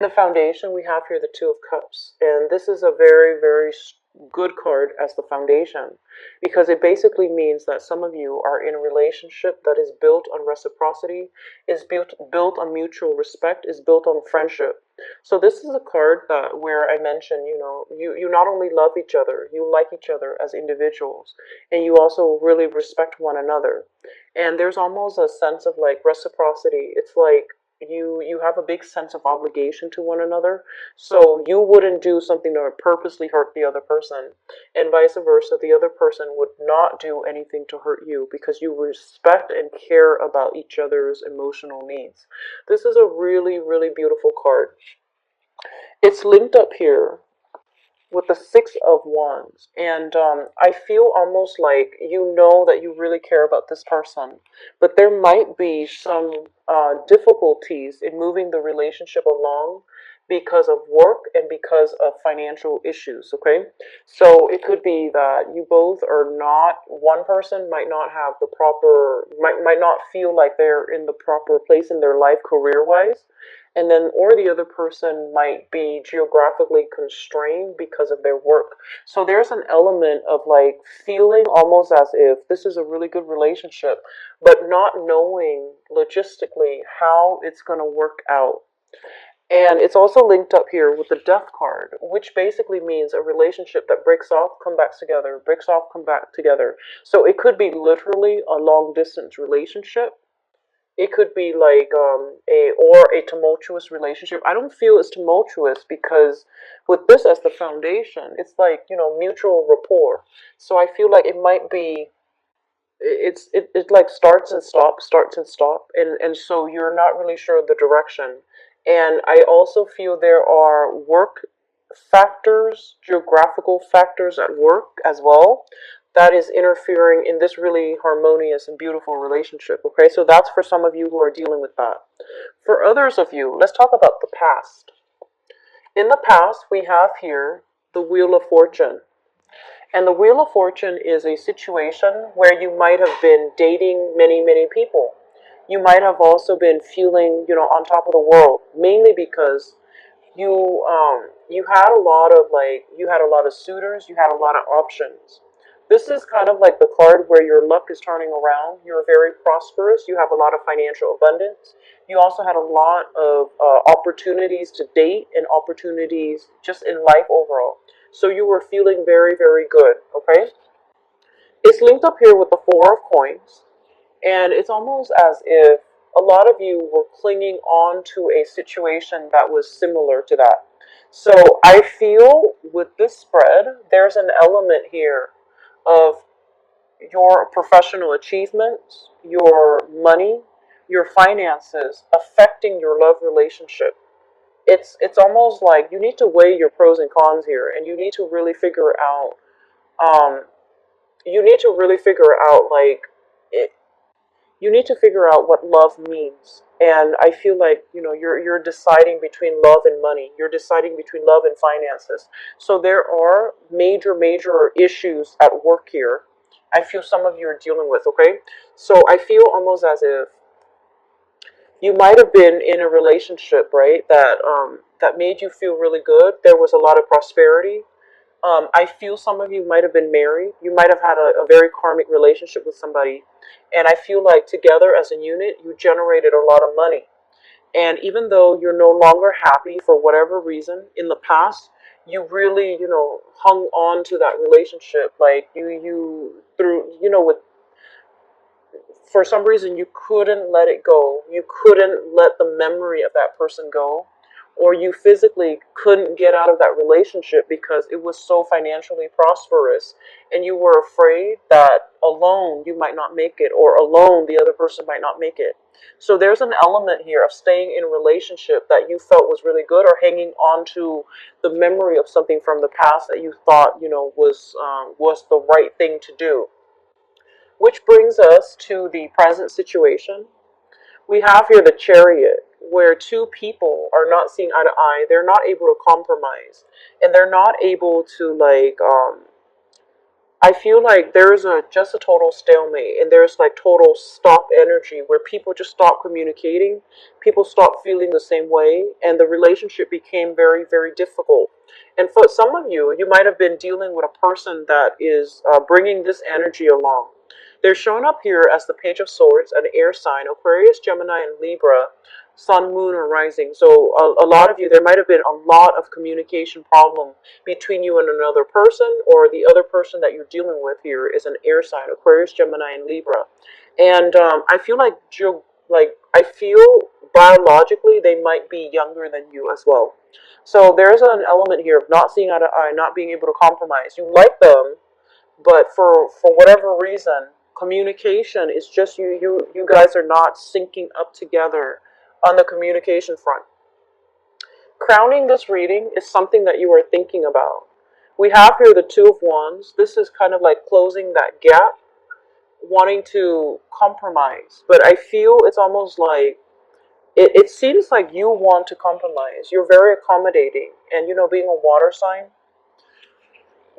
The foundation, we have here the Two of Cups, and this is a very, very good card as the foundation because it basically means that some of you are in a relationship that is built on reciprocity, is built on mutual respect, is built on friendship. So this is a card that where I mentioned, you not only love each other, you like each other as individuals, and you also really respect one another. And there's almost a sense of like reciprocity. It's like you have a big sense of obligation to one another, so you wouldn't do something to purposely hurt the other person, and vice versa, the other person would not do anything to hurt you because you respect and care about each other's emotional needs. This is a really, really beautiful card. It's linked up here with the Six of Wands. And I feel almost like you know that you really care about this person, but there might be some difficulties in moving the relationship along because of work and because of financial issues, okay? So it could be that you both are not, one person might not have the proper, might not feel like they're in the proper place in their life career-wise, and then or the other person might be geographically constrained because of their work. So there's an element of like feeling almost as if this is a really good relationship, but not knowing logistically how it's going to work out. And it's also linked up here with the Death card, which basically means a relationship that breaks off, come back together, breaks off, come back together. So it could be literally a long distance relationship. It could be like a tumultuous relationship. I don't feel it's tumultuous because with this as the foundation, it's like, mutual rapport. So I feel like it might be, it like starts and stop, and so you're not really sure of the direction. And I also feel there are work factors, geographical factors at work as well, that is interfering in this really harmonious and beautiful relationship. Okay, so that's for some of you who are dealing with that. For others of you, let's talk about the past. In the past, we have here the Wheel of Fortune. And the Wheel of Fortune is a situation where you might have been dating many, many people. You might have also been feeling, on top of the world, mainly because you had a lot of suitors, you had a lot of options. This is kind of like the card where your luck is turning around. You're very prosperous. You have a lot of financial abundance. You also had a lot of opportunities to date and opportunities just in life overall. So you were feeling very, very good. Okay, it's linked up here with the Four of Coins, and it's almost as if a lot of you were clinging on to a situation that was similar to that. So I feel with this spread, there's an element here of your professional achievements, your money, your finances affecting your love relationship. It's almost like you need to weigh your pros and cons here, and you need to really figure out. Um, you need to really figure out like it, you need to figure out what love means. And I feel like, you're deciding between love and money. You're deciding between love and finances. So there are major, major issues at work here. I feel some of you are dealing with, okay? So I feel almost as if you might have been in a relationship, right? That made you feel really good. There was a lot of prosperity. I feel some of you might have been married. You might have had a very karmic relationship with somebody. And I feel like together as a unit, you generated a lot of money. And even though you're no longer happy for whatever reason in the past, you really, hung on to that relationship. Like through, for some reason, you couldn't let it go. You couldn't let the memory of that person go, or you physically couldn't get out of that relationship because it was so financially prosperous, and you were afraid that alone you might not make it, or alone the other person might not make it. So there's an element here of staying in a relationship that you felt was really good, or hanging on to the memory of something from the past that you thought, was the right thing to do. Which brings us to the present situation. We have here the Chariot, where two people are not seeing eye to eye. They're not able to compromise, and they're not able to I feel like there's a just a total stalemate, and there's like total stop energy where people just stop communicating, people stop feeling the same way, and the relationship became very, very difficult. And for some of you, you might have been dealing with a person that is bringing this energy along. They're shown up here as the Page of Swords, an air sign, Aquarius, Gemini, and Libra, Sun, Moon, or Rising. So a lot of you, there might have been a lot of communication problem between you and another person, or the other person that you're dealing with here is an air sign, Aquarius, Gemini, and Libra. And I feel like I feel biologically they might be younger than you as well. So there's an element here of not seeing eye to eye, not being able to compromise. You like them, but for whatever reason, communication is just you guys are not syncing up together on the communication front. Crowning this reading is something that you are thinking about. We have here the Two of Wands. This is kind of like closing that gap, wanting to compromise. But I feel it's almost like it seems like you want to compromise. You're very accommodating. And being a water sign,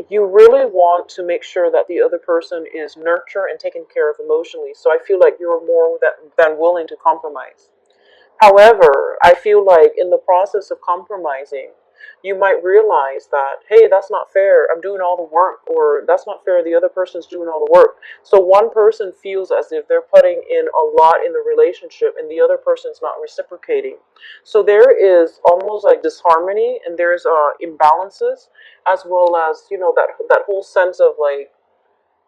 you really want to make sure that the other person is nurtured and taken care of emotionally. So I feel like you're more than willing to compromise. However, I feel like in the process of compromising, you might realize that, hey, that's not fair. I'm doing all the work, or that's not fair. The other person's doing all the work. So one person feels as if they're putting in a lot in the relationship and the other person's not reciprocating. So there is almost like disharmony, and there's imbalances, as well as, that whole sense of like,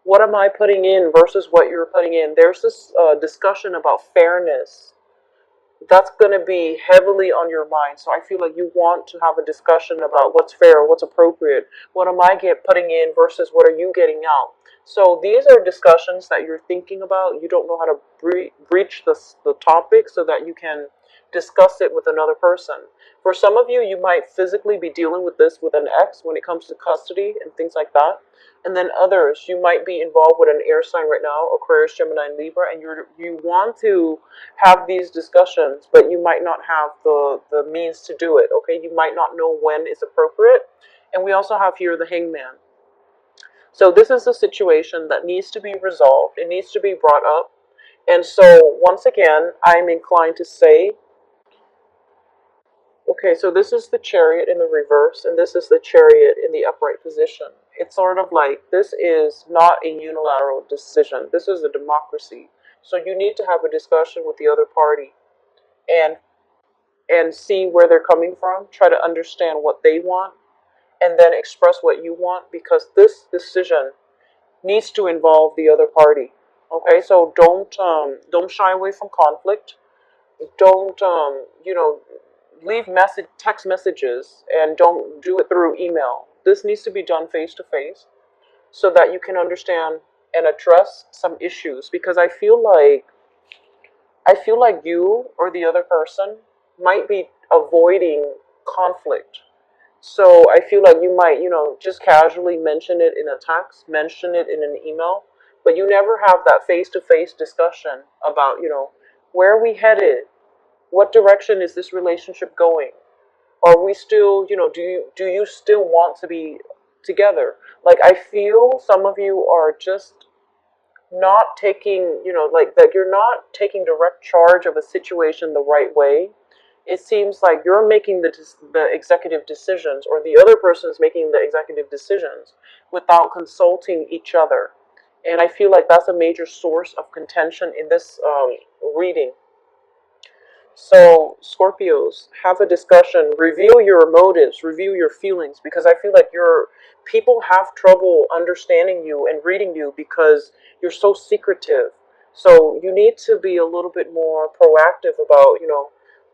what am I putting in versus what you're putting in? There's this discussion about fairness that's going to be heavily on your mind. So I feel like you want to have a discussion about what's fair, what's appropriate, what am I putting in versus what are you getting out. So these are discussions that you're thinking about. You don't know how to breach the topic so that you can discuss it with another person. For some of you, you might physically be dealing with this with an ex when it comes to custody and things like that. And then others, you might be involved with an air sign right now, Aquarius, Gemini, and Libra, and you want to have these discussions, but you might not have the means to do it, okay? You might not know when is appropriate. And we also have here the Hangman. So this is a situation that needs to be resolved. It needs to be brought up. And so once again, I'm inclined to say, okay, so this is the Chariot in the reverse, and this is the Chariot in the upright position. It's sort of like, this is not a unilateral decision. This is a democracy. So you need to have a discussion with the other party and see where they're coming from, try to understand what they want, and then express what you want, because this decision needs to involve the other party. Okay, so don't shy away from conflict. Don't leave text messages, and don't do it through email. This needs to be done face to face so that you can understand and address some issues, because I feel like you or the other person might be avoiding conflict. So I feel like you might, just casually mention it in a text, mention it in an email, but you never have that face-to-face discussion about, where are we headed? What direction is this relationship going? Are we still, do you still want to be together? Like, I feel some of you are just not taking, like that you're not taking direct charge of a situation the right way. It seems like you're making the executive decisions, or the other person is making the executive decisions without consulting each other. And I feel like that's a major source of contention in this reading. So, Scorpios, have a discussion, review your motives, review your feelings, because I feel like people have trouble understanding you and reading you because you're so secretive. So you need to be a little bit more proactive about,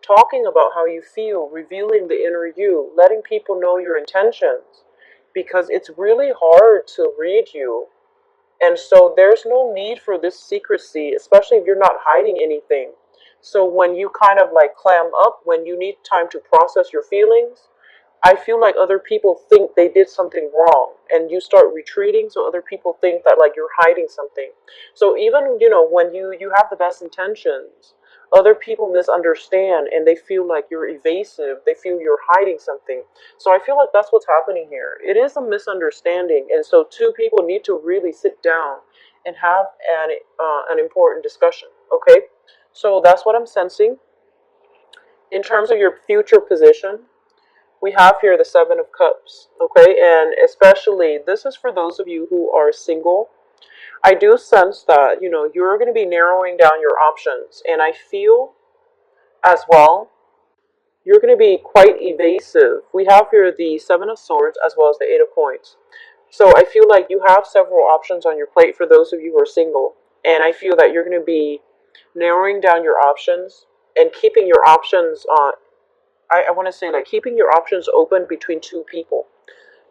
talking about how you feel, revealing the inner you, letting people know your intentions, because it's really hard to read you. And so there's no need for this secrecy, especially if you're not hiding anything. So when you kind of like clam up, when you need time to process your feelings, I feel like other people think they did something wrong, and you start retreating, so other people think that like you're hiding something. So even, when you have the best intentions, Other people misunderstand and they feel like you're evasive. They feel you're hiding something. So I feel like that's what's happening here. It is a misunderstanding. And so two people need to really sit down and have an important discussion. Okay? So that's what I'm sensing. In terms of your future position, we have here the Seven of Cups. Okay? And especially, this is for those of you who are single. I do sense that, you're going to be narrowing down your options. And I feel as well, you're going to be quite evasive. We have here the Seven of Swords as well as the Eight of Coins. So I feel like you have several options on your plate for those of you who are single. And I feel that you're going to be narrowing down your options and keeping your options I want to say like keeping your options open between two people.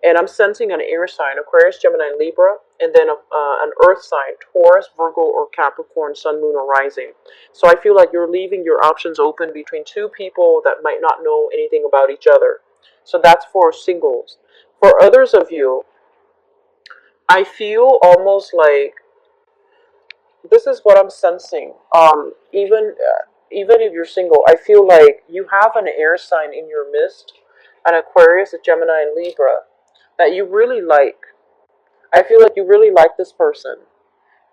And I'm sensing an air sign, Aquarius, Gemini, Libra, and then an earth sign, Taurus, Virgo, or Capricorn, Sun, Moon, or Rising. So I feel like you're leaving your options open between two people that might not know anything about each other. So that's for singles. For others of you, I feel almost like this is what I'm sensing. Even if you're single, I feel like you have an air sign in your midst, an Aquarius, a Gemini, and Libra that you really like. I feel like you really like this person.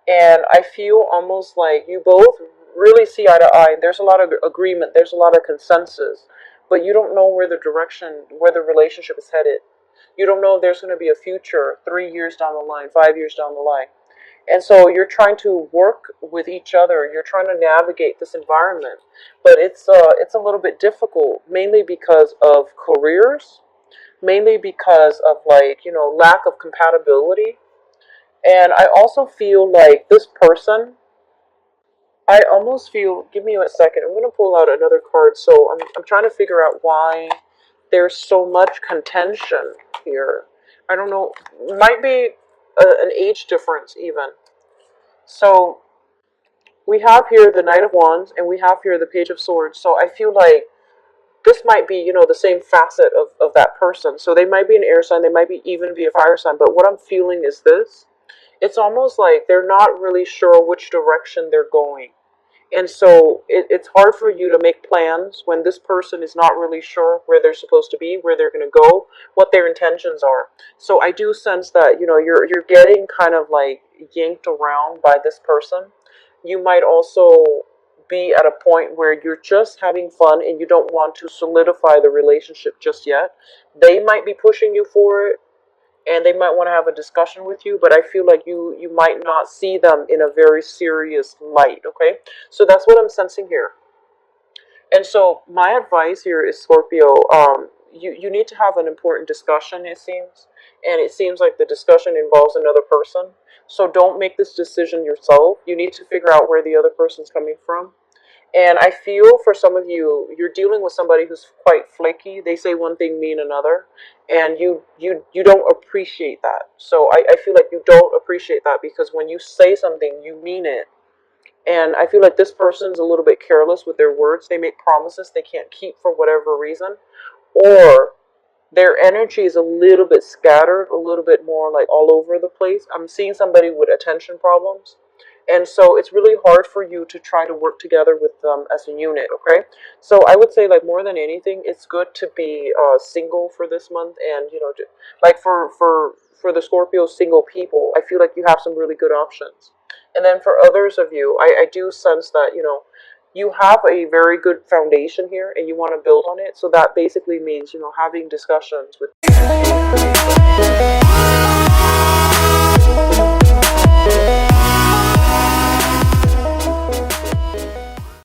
And I feel almost like you both really see eye to eye. There's a lot of agreement, there's a lot of consensus, but you don't know where the relationship is headed. You don't know if there's going to be a future 3 years down the line, 5 years down the line. And so you're trying to work with each other. You're trying to navigate this environment, but it's a little bit difficult, mainly because of careers, mainly because of lack of compatibility. And I also feel like this person, I almost feel, give me a second, I'm going to pull out another card. So I'm trying to figure out why there's so much contention here. I don't know, it might be an age difference even. So we have here the Knight of Wands and we have here the Page of Swords. So I feel like this might be, the same facet of that person. So they might be an air sign, they might be even be a fire sign. But what I'm feeling is this. It's almost like they're not really sure which direction they're going. And so it's hard for you to make plans when this person is not really sure where they're supposed to be, where they're going to go, what their intentions are. So I do sense that, you're getting kind of like yanked around by this person. You might also be at a point where you're just having fun and you don't want to solidify the relationship just yet. They might be pushing you for it and they might want to have a discussion with you, but I feel like you might not see them in a very serious light. Okay, so that's what I'm sensing here. And so my advice here is, Scorpio, you need to have an important discussion, it seems, and it seems like the discussion involves another person. So don't make this decision yourself. You need to figure out where the other person's coming from. And I feel for some of you, you're dealing with somebody who's quite flaky. They say one thing, mean another, and you don't appreciate that. So I feel like you don't appreciate that because when you say something, you mean it. And I feel like this person's a little bit careless with their words. They make promises they can't keep for whatever reason, or their energy is a little bit scattered, a little bit more like all over the place. I'm seeing somebody with attention problems. And so it's really hard for you to try to work together with them as a unit, okay? So I would say, like, more than anything, it's good to be single for this month. And, like for the Scorpio single people, I feel like you have some really good options. And then for others of you, I do sense that, you have a very good foundation here and you want to build on it. So that basically means, having discussions with